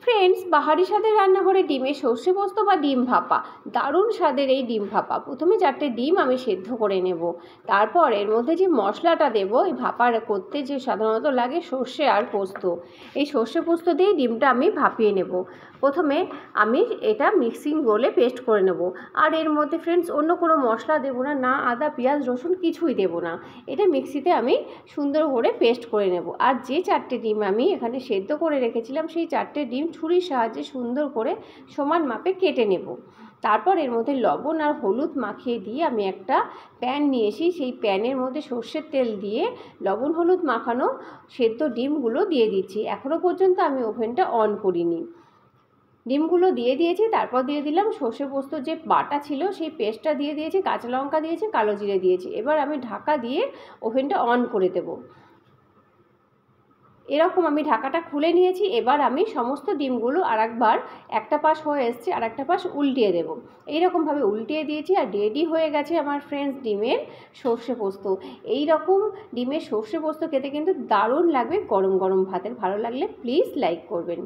Friends, বাহারি স্বাদের রান্নাঘরে ডিমের সর্ষে পোস্ত বা ডিম ভাপা। দারুণ স্বাদের এই ডিম ভাপা। প্রথমে 4টে ডিম আমি সেদ্ধ করে নেব। তারপর এর মধ্যে যে মশলাটা দেব, এই ভাপা করতে যে সাধারণত লাগে সর্ষে আর পোস্ত, এই সর্ষে পোস্ত দিয়ে ডিমটা আমি ভাপিয়ে নেব। প্রথমে আমি এটা মিক্সিং বোলে পেস্ট করে নেব। আর এর মধ্যে ফ্রেন্ডস অন্য কোনো মশলা দেবো না, না আদা পেঁয়াজ রসুন কিছুই দেবো না। এটা মিক্সিতে আমি সুন্দর করে পেস্ট করে নেব। আর যে 4টে ডিম আমি এখানে সেদ্ধ করে রেখেছিলাম, সেই 4টে ডিম ছুরির সাহায্যে সুন্দর করে সমান মাপে কেটে নেব। তারপর এর মধ্যে লবণ আর হলুদ মাখিয়ে দিয়ে আমি একটা প্যান নিয়ে এসি। সেই প্যানের মধ্যে সর্ষের তেল দিয়ে লবণ হলুদ মাখানো সেদ্ধ ডিমগুলো দিয়ে দিচ্ছি। এখনও পর্যন্ত আমি ওভেনটা অন করিনি। ডিমগুলো দিয়ে দিয়েছি, তারপর দিয়ে দিলাম সর্ষে পোস্ত যে বাটা ছিল সেই পেস্টটা দিয়ে দিয়েছি, কাঁচা লঙ্কা দিয়েছি, কালো জিরে দিয়েছি। এবার আমি ঢাকা দিয়ে ওভেনটা অন করে দেব। এরকম আমি ঢাকাটা খুলে নিয়েছি। এবার আমি সমস্ত ডিমগুলো আরেকবার, একটা পাশ হয়ে এসছে আর একটা পাশ উল্টিয়ে দেব। এইরকমভাবে উল্টিয়ে দিয়েছি আর রেডি হয়ে গেছে আমার ফ্রেন্ডস ডিমের সর্ষে পোস্ত। এই রকম ডিমের সর্ষে পোস্ত খেতে কিন্তু দারুণ লাগবে গরম গরম ভাতের। ভালো লাগলে প্লিজ লাইক করবেন।